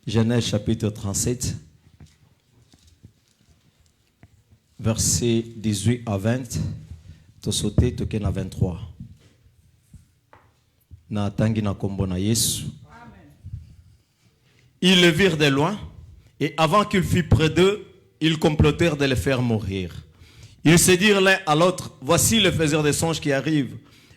Genèse chapitre 37, versets 18 à 20. To sauté toke na 23. Na tangi na kombo na Yesu. Ils le virent de loin, et avant qu'il fût près d'eux, ils complotèrent de le faire mourir. Ils se dirent l'un à l'autre, voici le faiseur des songes qui arrive.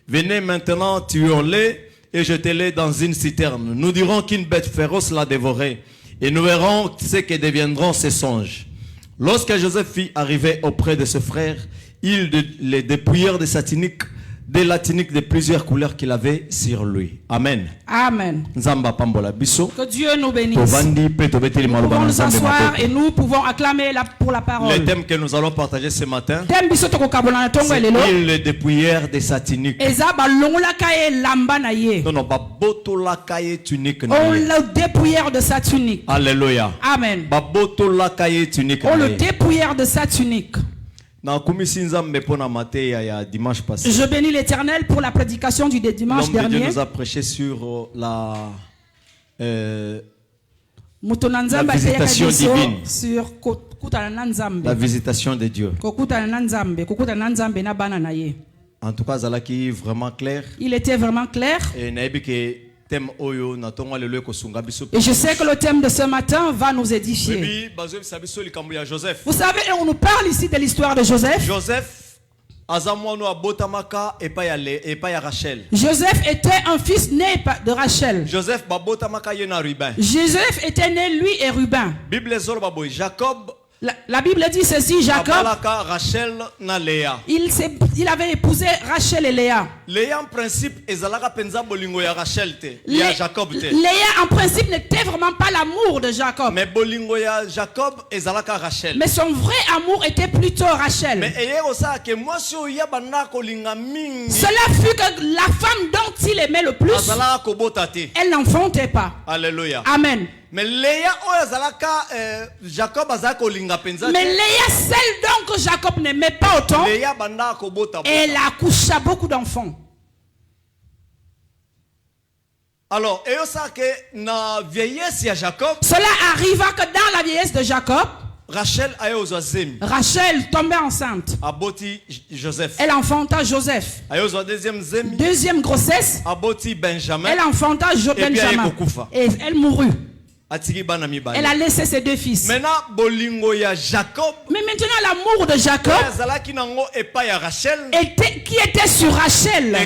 Venez maintenant, tuons-les et jetez-les dans une citerne. Nous dirons qu'une bête féroce l'a dévoré, et nous verrons ce que deviendront ces songes. Lorsque Joseph fut arrivé auprès de ses frères, ils les dépouillèrent de la tunique de plusieurs couleurs qu'il avait sur lui. Amen. Amen. Que Dieu nous bénisse. Nous pouvons nous asseoir et nous pouvons acclamer pour la parole. Le thème que nous allons partager ce matin, c'est ils le dépouillèrent de sa tunique. On le dépouillèrent de sa tunique. Alléluia. Amen. On le dépouillèrent de sa tunique. Je bénis l'Éternel pour la prédication du dimanche dernier. Dieu nous a prêché sur la visitation divine. La visitation de Dieu. En tout cas, vraiment clair. Il était vraiment clair. Et je sais que le thème de ce matin va nous édifier. Vous savez, on nous parle ici de l'histoire de Joseph. Joseph était un fils né de Rachel. Joseph était né lui et Ruben. La Bible dit ceci, Jacob, il avait épousé Rachel et Léa. Léa en principe n'était vraiment pas l'amour de Jacob. Mais son vrai amour était plutôt Rachel. Cela fut que la femme dont il aimait le plus, elle n'enfantait pas. Alléluia. Amen. Mais Léa celle donc que Jacob n'aimait pas autant, elle accoucha beaucoup d'enfants. Alors, cela arriva que dans la vieillesse de Jacob, Rachel tombait enceinte. Elle enfanta Joseph. Deuxième grossesse, elle enfanta Benjamin. Et elle mourut. Elle a laissé ses deux fils. Mais maintenant, l'amour de Jacob, qui était sur Rachel,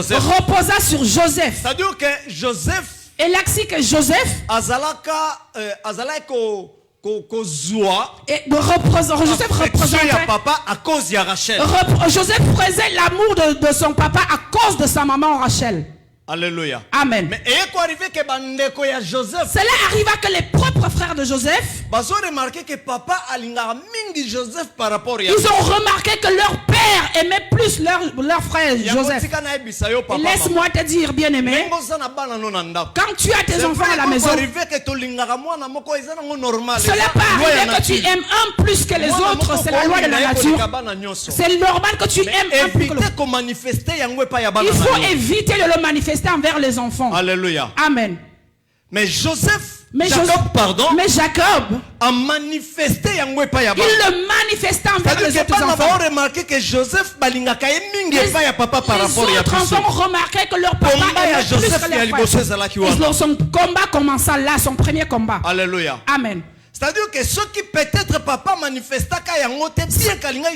reposa sur Joseph. C'est-à-dire que Joseph, et là, c'est que Joseph, Joseph représentait papa à cause de Rachel. Joseph faisait l'amour de son papa à cause de sa maman Rachel. Alléluia. Amen. Mais cela arriva que les propres frères de Joseph, ils ont remarqué que leur père aimait plus leur frère Joseph. Laisse-moi te dire, bien-aimé, quand tu as tes enfants à la maison, cela peut arriver que tu aimes un plus que les autres, c'est la loi de la nature. C'est normal que tu aimes un plus que l'autre. Il faut éviter de le manifester envers les enfants. Alléluia. Amen. Mais Jacob a manifesté. Il le manifesta envers les autres enfants. Les autres enfants remarquaient que leur papa aimait plus que leurs frères. Et son combat commença là, son premier combat. Alléluia. Amen. C'est-à-dire que ceux qui peut-être papa manifesta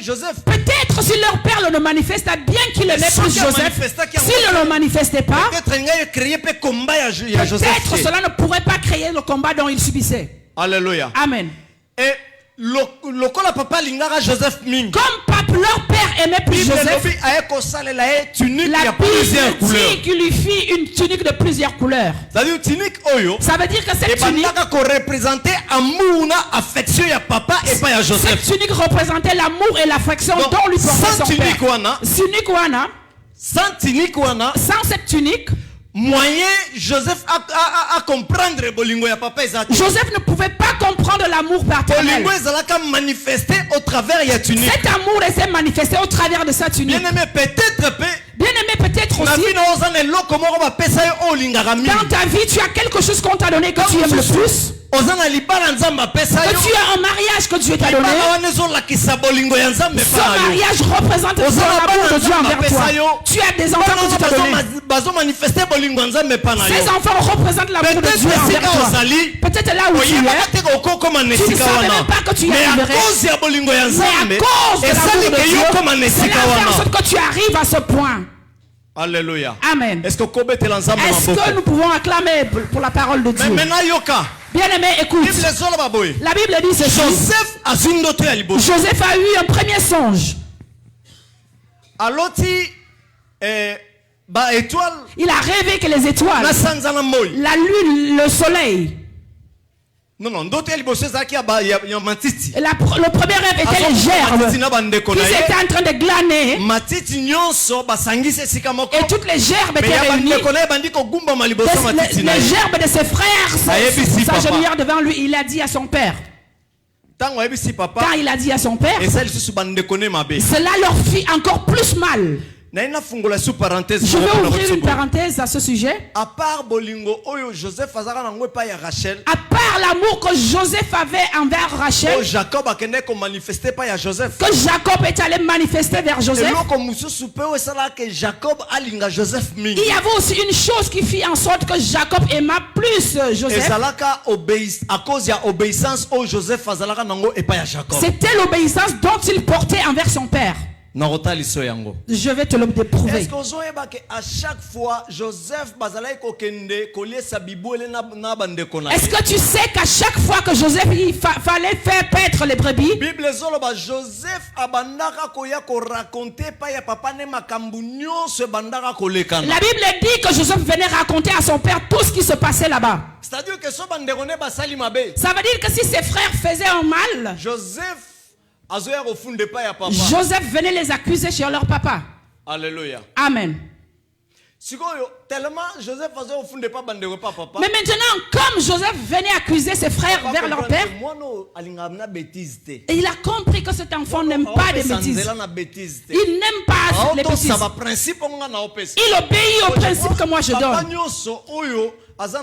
Joseph. Peut-être si leur père le manifesta bien qu'il aimait plus Joseph, s'il ne le manifestait pas, peut-être cela ne pourrait pas créer le combat dont il subissait. Alléluia. Amen. Et comme leur père aimait plus Joseph, la Bible dit qu'il lui fit une tunique de plusieurs couleurs. Ça veut dire que cette tunique représentait l'amour et l'affection dont lui portait son père. Sans cette tunique, moyen Joseph à comprendre Joseph ne pouvait pas comprendre l'amour paternel. Manifesté au travers de la tunique. Cet amour s'est manifesté au travers de sa tunique. Bien-aimé, peut-être Bien-aimé, peut-être aussi, dans ta vie, tu as quelque chose qu'on t'a donné que tu aimes le plus. Que tu as un mariage que Dieu t'a donné. Ce mariage représente l'amour de Dieu envers toi. Tu as des enfants que tu t'as donné. Ces enfants représentent l'amour de Dieu envers toi. Peut-être là où tu es, tu ne savais même pas que tu y arriverais. Mais à cause de l'amour de Dieu, c'est là fait en sorte que tu arrives à ce point. Alléluia. Amen. Est-ce que nous pouvons acclamer pour la parole de Dieu? Bien-aimé, écoute. La Bible dit ceci. Joseph a eu un premier songe. Il a rêvé que les étoiles, la lune, le soleil. Non, le premier rêve était les gerbes qui étaient en train de glaner. Et toutes les gerbes étaient réunies. Les gerbes de ses frères s'agenouillèrent devant lui. Il a dit à son père. Quand il a dit à son père, cela leur fit encore plus mal. Je vais ouvrir une parenthèse à ce sujet. À part l'amour que Joseph avait envers Rachel, que Jacob est allé manifester vers Joseph, il y avait aussi une chose qui fit en sorte que Jacob aima plus Joseph. C'était l'obéissance dont il portait envers son père. Je vais te le prouver. Est-ce que tu sais qu'à chaque fois que Joseph il fallait faire paître les brebis, la Bible dit que Joseph venait raconter à son père tout ce qui se passait là-bas. Ça veut dire que si ses frères faisaient un mal, Joseph venait les accuser chez leur papa. Alléluia. Amen. Mais maintenant, comme Joseph venait accuser ses frères vers leur père, et il a compris que cet enfant n'aime pas les bêtises. Il n'aime pas les bêtises. Il obéit au principe que moi je donne. Tout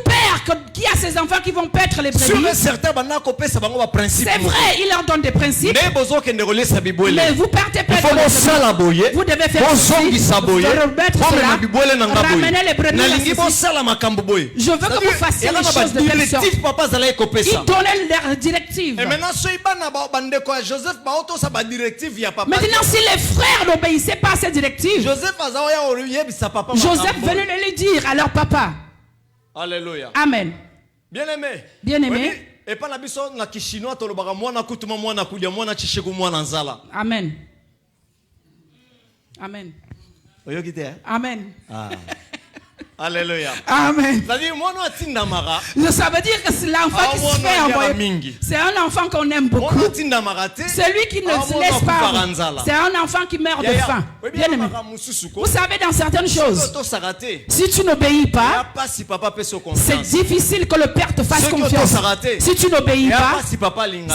père qui a ses enfants qui vont paître les brebis, c'est vrai, il leur donne des principes. Mais vous partez paître les brebis, vous devez faire ceci, remettre cela, ramener les brebis. Je veux que vous fassiez les choses de telle sorte. Ils donnaient leurs directives. Maintenant, si les frères n'obéissaient pas à ces directives, Joseph venait de lui dire à leur papa. Alléluia. Amen. Bien-aimé. Bien-aimé. Amen. Amen. Amen. Ah. Alléluia. Amen. Ça veut dire que c'est l'enfant qui se fait envoyer. C'est un enfant qu'on aime beaucoup. Celui qui ne se laisse pas. C'est un enfant qui meurt de faim. Bien aimé. Vous savez, dans certaines choses, si tu n'obéis pas, c'est difficile que le Père te fasse confiance. Si tu n'obéis pas,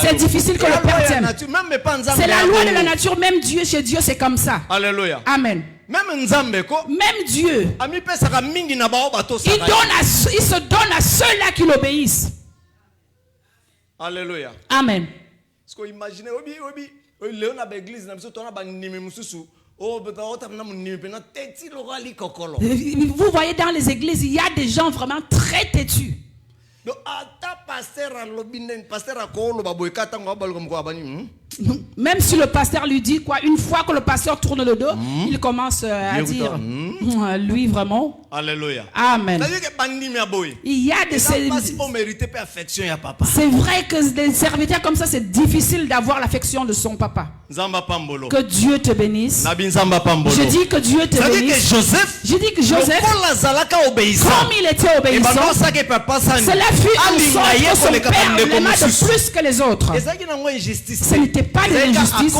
c'est difficile que le Père t'aime. C'est la loi de la nature. Même Dieu, chez Dieu, c'est comme ça. Alléluia. Amen. Même Dieu, il se donne à ceux-là qui l'obéissent. Alléluia. Amen. Vous voyez dans les églises, il y a des gens vraiment très têtus. Même si le pasteur lui dit quoi, une fois que le pasteur tourne le dos, il commence à dire lui vraiment. Alléluia. Amen. Il y a des c'est vrai que des serviteurs comme ça, c'est difficile d'avoir l'affection de son papa. Que Dieu te bénisse. Je dis que Dieu te bénisse. Je dis que Joseph, comme il était obéissant, cela fut en sorte que son père l'aima de plus que les autres. Ce n'était pas de l'injustice,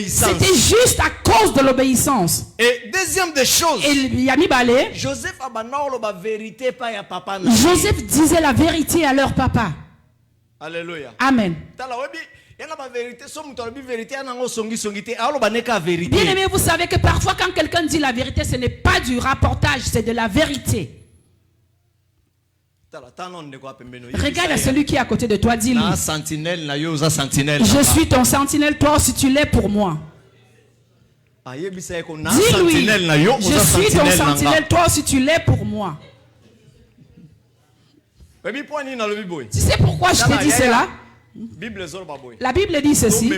c'était juste à cause de l'obéissance. Et deuxième des choses, Joseph disait la vérité à leur papa. Alléluia. Amen. Bien aimé, vous savez que parfois quand quelqu'un dit la vérité, ce n'est pas du rapportage, c'est de la vérité. Regarde à celui qui est à côté de toi, dis-lui: je suis ton sentinelle, toi aussi tu l'es pour moi. Dis-lui: je suis ton sentinelle, toi aussi tu l'es pour moi. Tu sais pourquoi je te dis cela? La Bible dit ceci: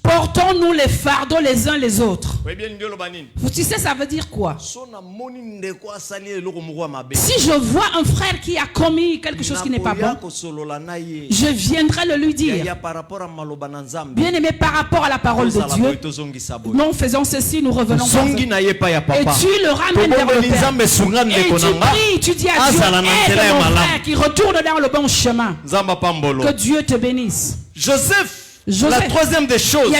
portons-nous les fardeaux les uns les autres. Tu sais ça veut dire quoi? Si je vois un frère qui a commis quelque chose qui n'est pas bon, je viendrai le lui dire. Bien aimé, par rapport à la parole de Dieu, nous faisons ceci, nous revenons vers Dieu. Et tu le ramènes vers le Père. Et tu pries, tu dis à Dieu: aide mon frère qui retourne dans le bon chemin. Que Dieu te bénisse. Joseph, la troisième des choses,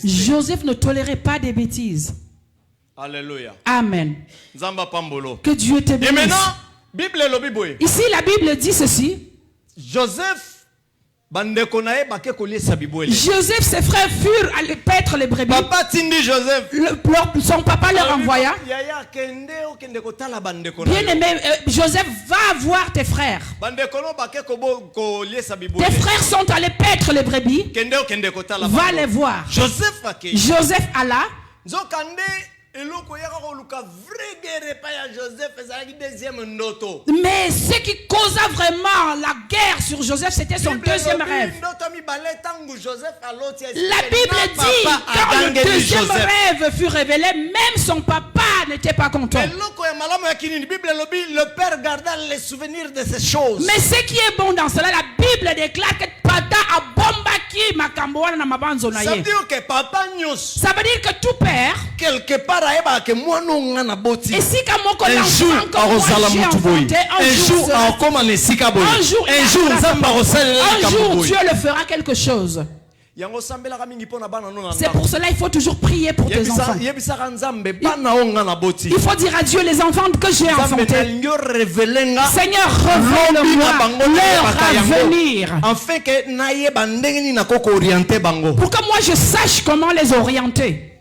Joseph ne tolérait pas des bêtises. Alléluia. Amen. Que Dieu te bénisse. Et maintenant, ici la Bible dit ceci: Joseph, ses frères furent aller paître les brebis. Son papa leur envoya: bien aimé, Joseph, va voir tes frères. Tes frères sont allés paître les brebis. Va les voir. Joseph alla. Mais ce qui causa vraiment la guerre sur Joseph, c'était son deuxième rêve. La Bible dit: quand le deuxième rêve fut révélé, même son papa n'était pas content. Le père garda les souvenirs de ces choses. Mais ce qui est bon dans cela, la Bible déclare que papa a bombaki makamboana na mabanzo na ye. Ça veut dire que papa nyos. Ça veut dire que tout père, quelque part, et si un jour Dieu le fera quelque chose. C'est pour cela il faut toujours prier pour tes enfants. Il faut dire à Dieu: les enfants que j'ai enfantés, Seigneur, révèle-moi leur avenir, pour que moi je sache comment les orienter.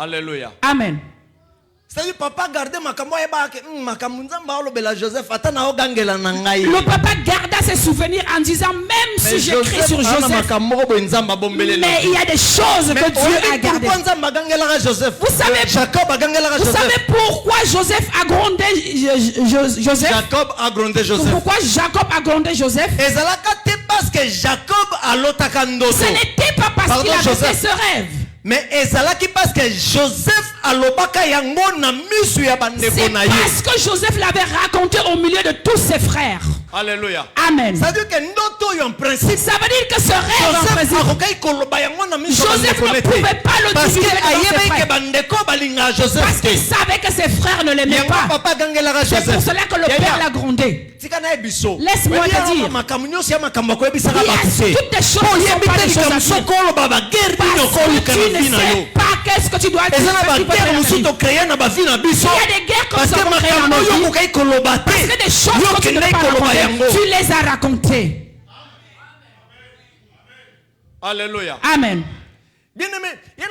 Alléluia. Amen. C'est-à-dire, papa gardait le papa garda ses souvenirs en disant: même si j'écris sur Joseph, mais il y a des choses que Dieu a gardées. Vous savez pourquoi Joseph a grondé Joseph? Pourquoi Jacob a grondé Joseph? Parce que Jacob a l'otakando. Ce n'était pas parce qu'il avait fait ce rêve. Mais ezalaki parce que Joseph alobaka yango na misu ya bandeko na ye. C'est parce que Joseph l'avait raconté au milieu de tous ses frères. Alléluia. Amen. Ça veut dire que ndoto yo en principe. Ça veut dire que ce rêve en principe, Joseph ne pouvait pas le divulguer devant ses frères. Parce qu'il savait que ses frères ne l'aimaient pas. C'est pour cela que le père l'a grondé. Laisse-moi te dire, il y a toutes des choses qui ne sont pas des choses à dire. Parce que tu ne sais pas qu'est-ce que tu dois dire. Il y a des guerres comme ça qu'on crée dans nos vies. Parce que des choses que tu ne peux pas raconter, tu les as racontées. Alléluia. Amen. Bien-aimé, il y a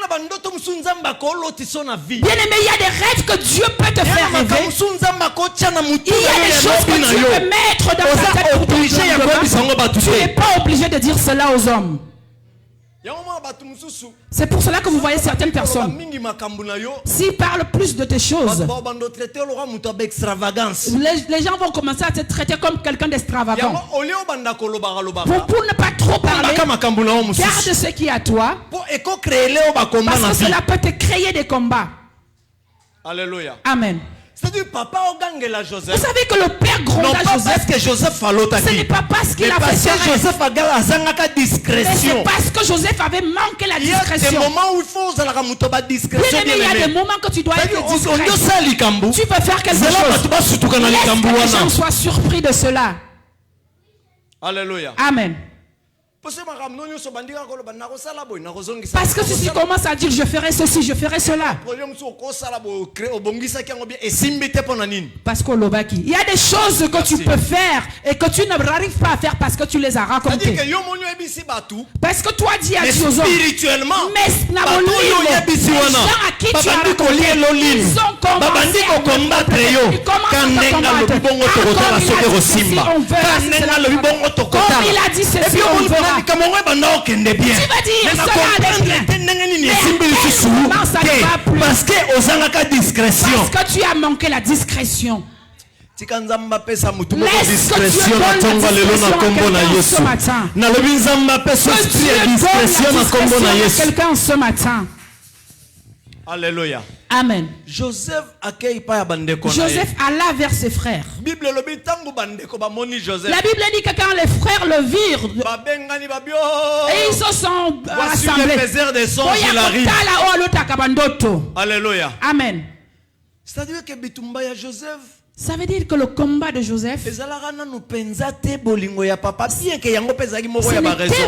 des rêves que Dieu peut te faire rêver. Il y a des choses que Dieu peut mettre dans ta tête pour te dire. Tu n'es pas obligé de dire cela aux hommes. C'est pour cela que vous voyez certaines personnes, s'ils parlent plus de tes choses, les gens vont commencer à te traiter comme quelqu'un d'extravagant. Pour ne pas trop parler, garde ce qui est à toi, parce que cela peut te créer des combats. Alléluia. Amen. C'est-à-dire, papa Ogangela Joseph. Vous savez que le père gronda Joseph. Parce que Joseph a ce n'est pas parce qu'il a fait ce rêve. Joseph a discrétion. Mais c'est parce que Joseph avait manqué la discrétion. Il y a des moments où il faut discrétion. Il y a des moments que tu dois être discret. Tu peux faire quelque chose. Laisse que les gens soient surpris de cela. Alléluia. Amen. Parce que si tu commences à dire je ferai ceci, je ferai cela. Parce qu'il y a des choses que tu peux faire et que tu n'arrives pas à faire parce que tu les as racontées. Parce que toi dis à Dieu, spirituellement, mais les gens à qui tu as raconté, ils ont commencé à combattre. Ils commencent à te combattre. Comme il a dit ceci, on verra. Tu vas dire, cela allait bien. Mais ça ne va plus. Parce que tu as manqué la discrétion. Laisse que Dieu donne la discrétion ce matin. Que Dieu donne la discrétion à quelqu'un ce matin. Alléluia. Amen. Joseph alla vers ses frères. La Bible dit que quand les frères le virent, et ils se sont rassemblés. Alléluia. Amen. C'est-à-dire que Joseph, ça veut dire que le combat de Joseph, ce n'était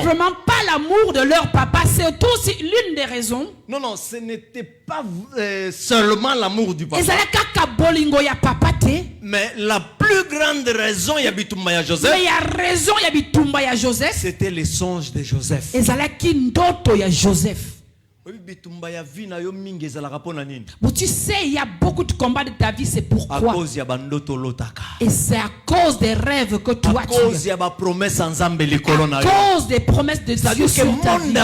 vraiment pas l'amour de leur papa, c'est aussi l'une des raisons. Non, ce n'était pas seulement l'amour du papa. Mais la plus grande raison, Joseph, c'était les songes de Joseph. Mais tu sais, il y a beaucoup de combats de ta vie, c'est pourquoi. Et c'est à cause des rêves que toi tu as. À cause des promesses de Dieu sur ta vie. Vous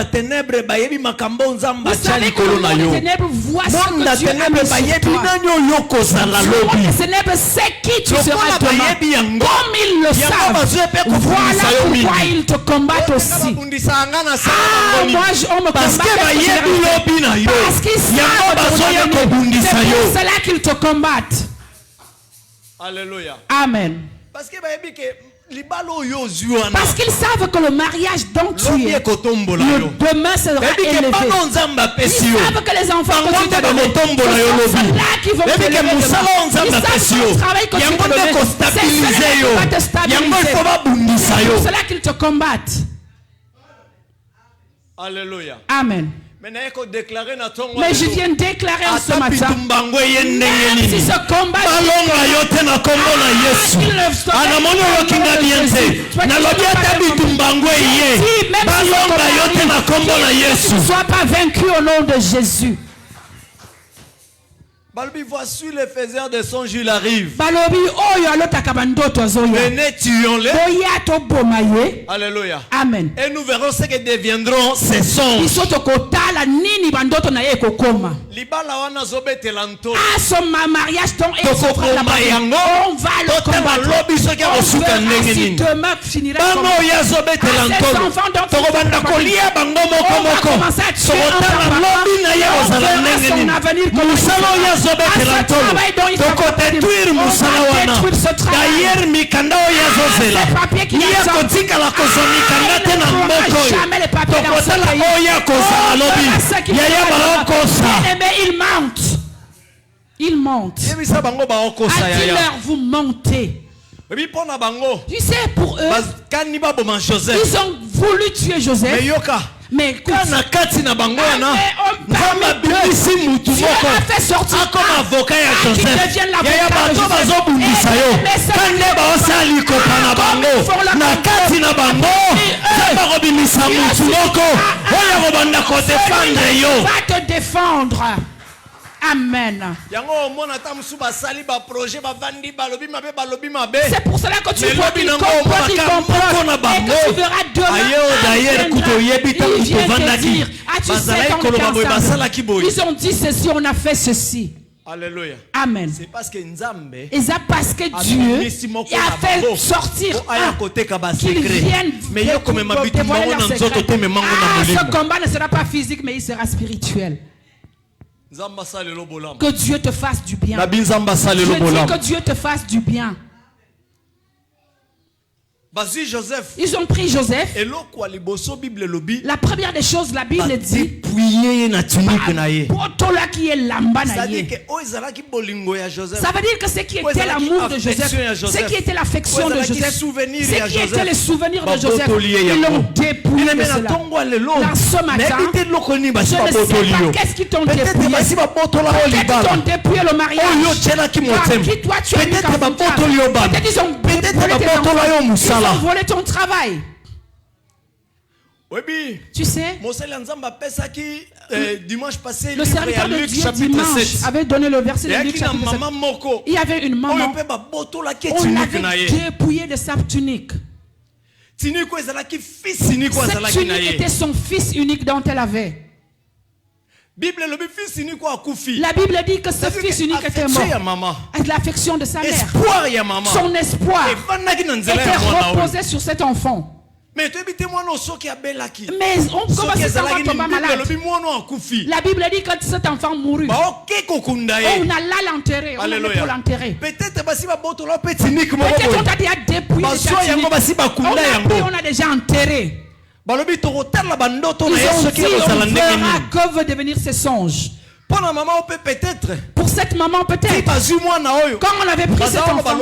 savez que le monde des ténèbres voit ce que Dieu a mis sur toi. Le monde des ténèbres sait qui tu seras demain. Comme ils le savent, voilà pourquoi ils te combattent aussi. Moi, on me combat parce qu'ils savent que c'est pour cela qu'ils te combattent. Alléluia. Amen. Parce qu'ils savent que le mariage dont tu es, demain sera élevé. Ils savent que les enfants que tu te donnes, ce sont là qui vont te lever demain. Ils savent que le travail que tu te donnes, c'est cela qui va te stabiliser. C'est pour cela qu'ils te combattent. Alléluia. Amen. Mais je viens de déclarer en ce matin, même si ce combat ne soit pas vaincu au nom de Jésus. Voici les faiseurs de songes, il arrive. Venez, tuons-les. Alléluia. Amen. Et nous verrons ce que deviendront ces songes. À son mariage, on va le combattre. Si demain finira comme ces enfants dont on va commencer à tuer un son avenir comme détruire ce d'ailleurs mikanda yazozela ya kotikala kozomikanda te na moko tokotala oya kozala lobi yaya baokosa il monte a-t-il vous montez. Tu sais, pour eux, ils ont voulu tuer Joseph. Mais écoute, Dieu a fait sortir qui devienne l'avocat de Joseph. Il va te défendre. Amen. C'est pour cela que tu vois qu'ils complotent et que tu verras demain. Dire, tu sais ils ont dit ceci, on a fait ceci. Alléluia. Amen. C'est parce que Dieu a fait sortir qu'ils viennent dévoiler leur secret. Ce combat ne sera pas physique, mais il sera spirituel. Que Dieu te fasse du bien. Je dis que Dieu te fasse du bien. Ils ont pris Joseph. La première des choses, la Bible dit, ça veut dire que ce qui était l'amour de Joseph, ce qui était l'affection de Joseph, ce qui était les souvenirs de Joseph, ils l'ont dépouillé de cela. Là, ce matin, je ne sais pas qu'est-ce qu'ils t'ont dépouillé. Peut-être qu'ils t'ont dépouillé le mariage. Qui toi tu as mis comme peut-être ils ont volé tes enfants. Ils ont volé ton travail. Tu sais, dimanche passé, le serviteur de Dieu dimanche avait donné le verset de Luc chapitre 7. Il y avait une maman, on l'avait dépouillé de sa tunique. Cette tunique était son fils unique dont elle avait. La Bible dit que ce fils unique était mort. Avec l'affection de sa mère. Son espoir était reposé sur cet enfant. Mais on commence à tomber malade. La Bible dit que cet enfant mourut. On allait l'enterrer. On allait pour l'enterrer. Peut-être on t'a déjà dépouillé de sa tunique. On a déjà enterré. Ils ont dit, on verra que veut devenir ces songes. Pour cette maman peut-être, quand on avait pris cet enfant,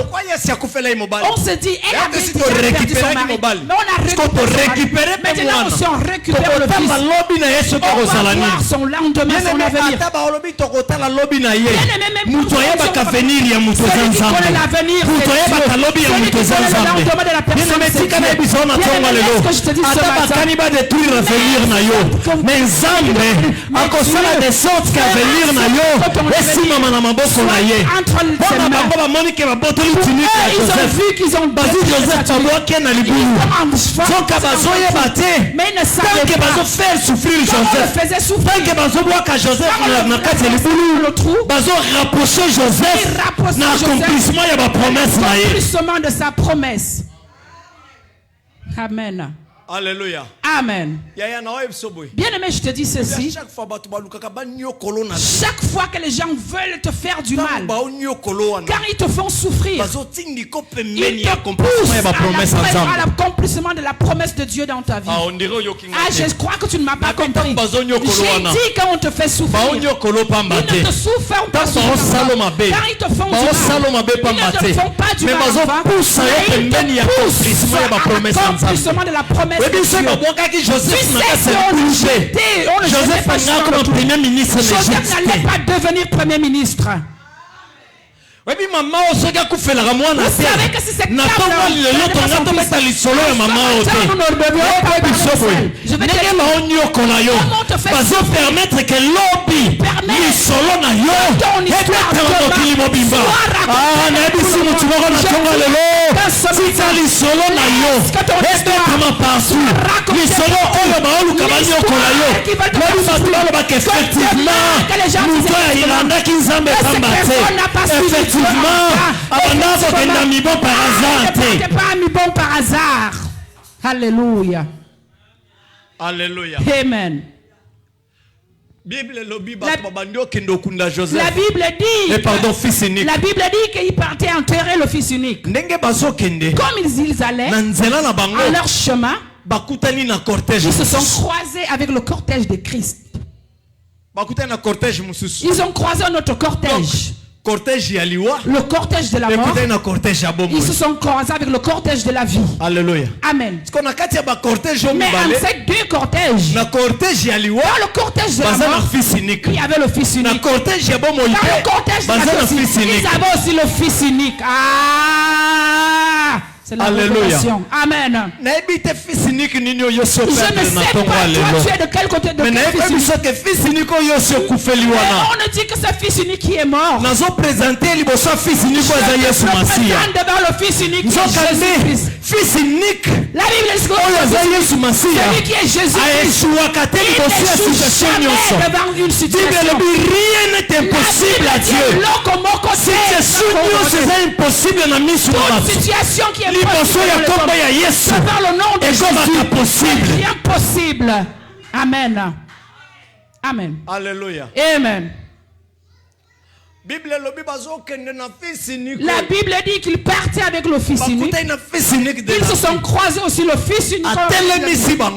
on s'est dit, elle avait déjà perdu son mari, mais on a récupéré. Maintenant aussi on récupère le fils. On va voir son lendemain, son avenir. Celui qui connaît l'avenir, celui qui connaît le lendemain de la personne, c'est Dieu. Est-ce que je te dis ce matin, mais Nzambe akosala de sorte qu'à venir na yo esimama na maboko na ye. Ils ont vu qu'ils ont bazi Joseph tabwake na libulu soka bazoye bate mais ils ne savaient pas faire souffrir Joseph que bazobwaka Joseph na kati libulu bazo rapprocher Joseph na accomplissement ya ba promesse na ye, accomplissement de sa promesse. Amen. Alléluia. Amen. Bien aimé, je te dis ceci. Chaque fois que les gens veulent te faire du mal, car ils te font souffrir, ils te poussent à l'accomplissement de la promesse de Dieu dans ta vie. Je crois que tu ne m'as pas compris. J'ai dit qu'on te fait souffrir. Ils ne te souffrent pas suffisamment, car ils te font du mal. Ils ne te font pas du mal, mais ils te poussent à l'accomplissement de la promesse. Joseph n'allait pas devenir premier ministre. Vous savez que si c'est je vais te permettre que l'obi solo na yo pas mis bon par hasard. Alléluia. Alléluia. Amen. La Bible dit, la Bible dit qu'il partait enterrer le fils unique. Comme ils allaient à leur chemin, ils se sont croisés avec le cortège de Christ. Ils ont croisé notre cortège. Le cortège de la mort. Ils se sont croisés avec le cortège de la vie. Alléluia. Amen. Mais en ces deux cortèges, dans le cortège de la mort, il y avait le fils unique. Dans le cortège de la vie, ils avaient aussi le fils unique. Ah! C'est la révélation. Amen. Je ne sais pas, toi tu es de quel côté de quel fils unique. On ne dit que ce fils unique qui est mort. Je te présente devant le fils unique qui est Jésus-Christ. Fils unique. La Bible dit que celui qui est Jésus-Christ, il n'échoue jamais devant une situation. Rien n'est impossible à Dieu. Toute situation qui est par le nom de Jésus, rien possible. Amen. Amen. Alléluia. Amen. La Bible dit qu'ils partaient avec le fils unique. Ils se sont croisés aussi, le fils unique.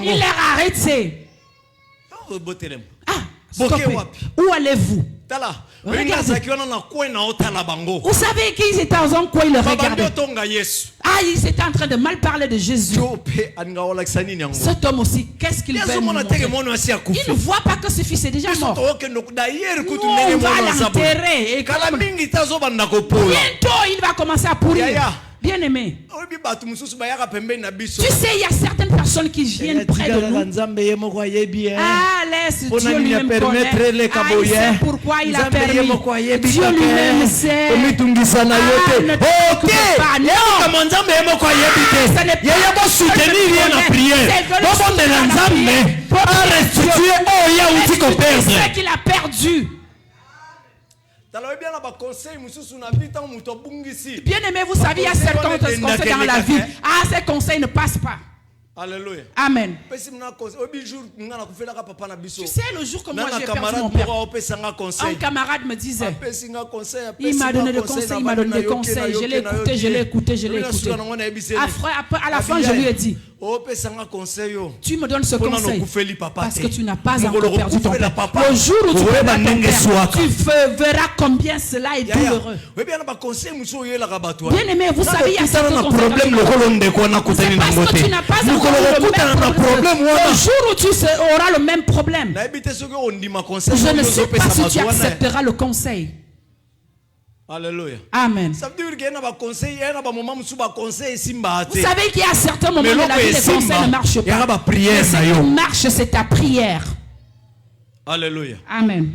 Il les a arrêtés. Où allez-vous? Regardez. Vous savez qu'ils étaient en quoi ils le regardaient. Ah, ils étaient en train de mal parler de Jésus. Cet homme aussi, qu'est-ce qu'il veut nous montrer? Il ne voit pas que ce fils est déjà mort. Nous, on va l'enterrer. Bientôt, il va commencer à pourrir. Bien aimé. Tu sais, il y a certaines personnes qui viennent près de nous. Ah, laisse Dieu lui-même connaître. Ah, il sait pourquoi il a permis. Dieu lui-même sait. Ah, ne te préoccupe pas. Non. C'est ce qu'il a perdu. Bien aimé, vous savez, il y a certains conseils dans la vie. Ah, ces conseils ne passent pas. Alléluia. Amen. Tu sais, le jour que moi j'ai perdu mon père, un camarade me disait, il m'a donné des conseils, il m'a donné des conseils. Je l'ai écouté, je l'ai écouté, je l'ai écouté. À la fin, je lui ai dit, tu me donnes ce conseil parce que tu n'as pas encore perdu ton père. Le jour où tu perdras ton père, tu verras combien cela est douloureux. Bien aimé, vous savez, il y a certains conseils. C'est parce que tu n'as pas encore le même problème. Le jour où tu auras le même problème, je ne sais pas si tu accepteras le conseil. Alléluia. Amen. Vous savez qu'il y a certains moments de la vie, les conseils ne marchent pas. Mais ce qui marche, c'est ta prière. Alléluia. Amen.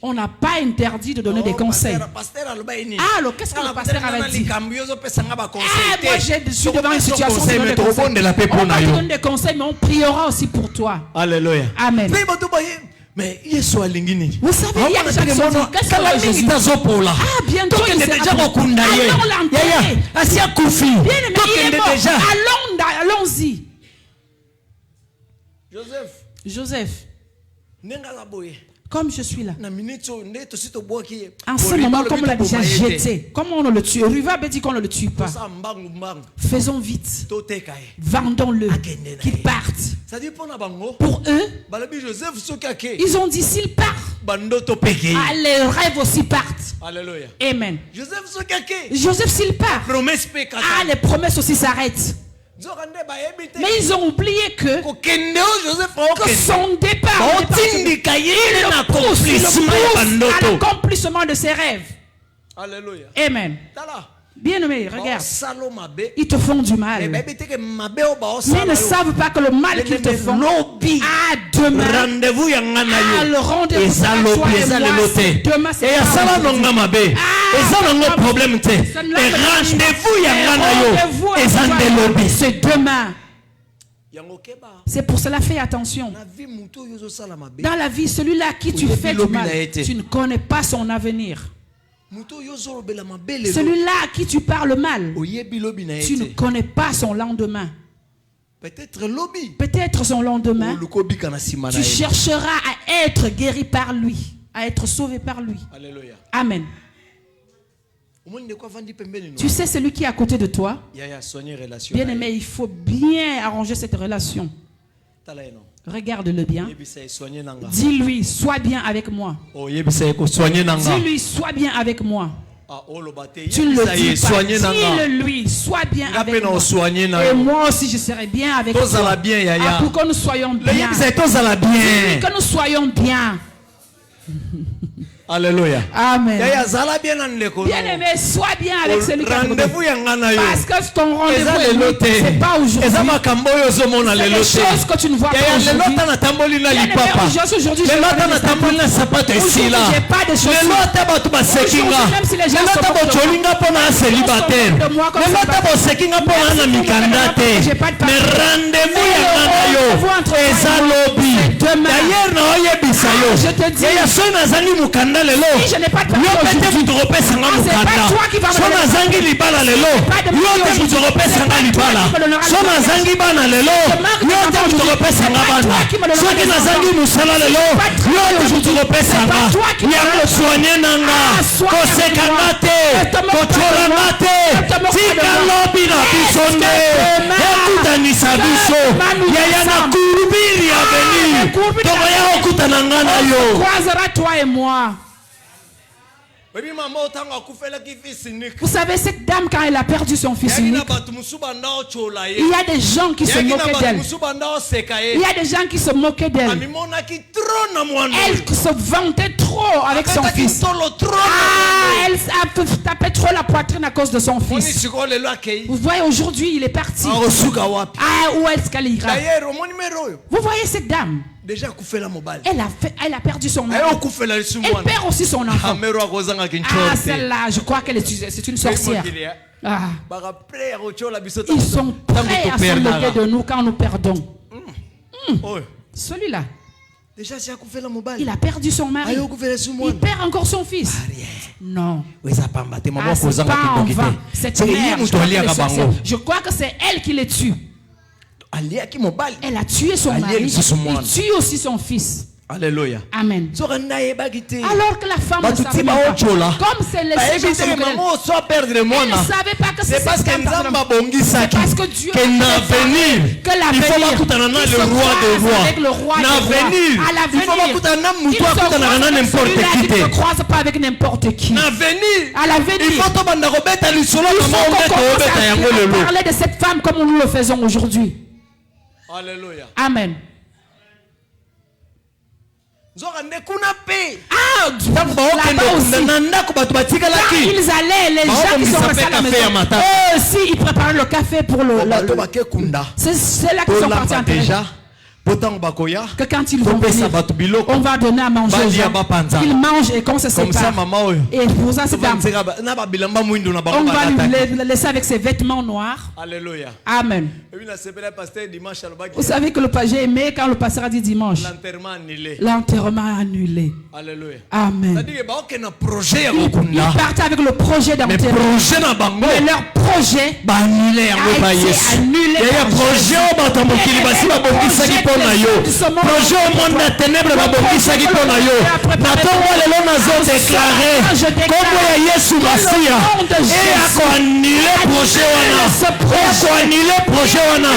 On n'a pas interdit de donner des conseils. Ah, alors qu'est-ce que le pasteur avait dit? Ah, moi je suis devant une situation de donner des conseils. On va te donner des conseils, mais on priera aussi pour toi. Alléluia. Amen. Mais vous savez, il y a des gens qui sont dit, qu'est-ce que Jésus? Ah, bientôt il sera allons l'enterrer. Bien aimé, il est mort. Allons-y. Joseph. Comme je suis là. En ce moment, comme on l'a déjà jeté, comment on ne le tue? Ruva avait dit qu'on ne le tue pas. Faisons vite. Vendons-le. Qu'il parte. Pour eux, ils ont dit s'il part, les rêves aussi partent. Alléluia. Amen. Joseph s'il part, les promesses aussi s'arrêtent. Mais ils ont oublié que son départ à l'accomplissement de ses rêves. Alléluia. Amen. Bien aimé, regarde. Ils te font du mal. Mais ils ne savent pas que le mal qu'ils te font, demain, le rendez-vous sera toi et moi. Demain, c'est c'est demain. C'est pour cela, fais attention. Dans la vie, celui-là à qui tu fais du mal, tu ne connais pas son avenir. Celui-là à qui tu parles mal, tu ne connais pas son lendemain. Peut-être son lendemain, tu chercheras à être guéri par lui, à être sauvé par lui. Alléluia. Amen. Tu sais, celui qui est à côté de toi, bien aimé, il faut bien arranger cette relation. Regarde-le bien. Dis-lui, sois bien avec moi. Dis-lui, sois bien avec moi. Tu ne le dis pas. Dis-le-lui, sois bien avec moi. Et moi aussi, je serai bien avec toi. Pour que nous soyons bien. Dis-lui que nous soyons bien. Alléluia. Amen. Bien aimé, sois bien avec celui qui a côté. Parce que ton rendez-vous est lui, c'est pas aujourd'hui. C'est des choses que tu ne vois pas aujourd'hui. Bien aimé, aujourd'hui, je n'ai pas de choses. Aujourd'hui, même si les gens sont de moi, mais rendez-vous entre demain. Je te dis, si je n'ai pas de famille aujourd'hui, c'est pas toi qui vas me donner. Croisera toi et moi. Vous savez, cette dame, quand elle a perdu son fils unique, il y a des gens qui se moquaient d'elle. Il y a des gens qui se moquaient d'elle. Elle se vantait trop avec son fils. Elle tapait trop la poitrine à cause de son fils. Vous voyez, aujourd'hui, il est parti. Où est-ce qu'elle ira? Vous voyez cette dame? Elle a perdu son mari. Elle perd aussi son enfant. Ah, celle-là, je crois c'est une sorcière. Ah. Ils sont prêts à se moquer de nous quand nous perdons. Celui-là, il a perdu son mari. Il perd encore son fils. Non. C'est pas en vain. Cette mère, je crois que c'est elle qui les tue. Elle a tué son mari. Il tue aussi son fils. Alléluia. Amen. Alors que la femme ne savait pas, comme c'est les gens elle ne savait pas que c'est parce que Dieu que l'avenir, il faut le roi des rois. À l'avenir, il ne se croise pas avec n'importe qui. À l'avenir, il faut qu'on commence à parler de cette femme comme nous le faisons aujourd'hui. Alléluia. Amen. Là-bas aussi, ils allaient, les gens qui sont restés à la maison, eux aussi, ils préparaient le café pour le c'est là qu'ils sont partis en déjà. Que quand ils vont venir, on va donner à manger aux gens. Ils mangent et qu'on se sépare. Et pour ça, c'est dame. On va lui laisser avec ses vêtements noirs. Alléluia. Amen. Vous savez que le pasteur aimé quand le pasteur a dit dimanche. L'enterrement annulé. Alléluia. Amen. Ils partent avec le projet d'enterrement. Mais leur projet a été annulé. Projet au monde des ténèbres va bokisa qui pona yo. Natongo lelo nazo déclarer comme ya Yesu Masia. Et a annuler projet wana. Ko annuler projet wana.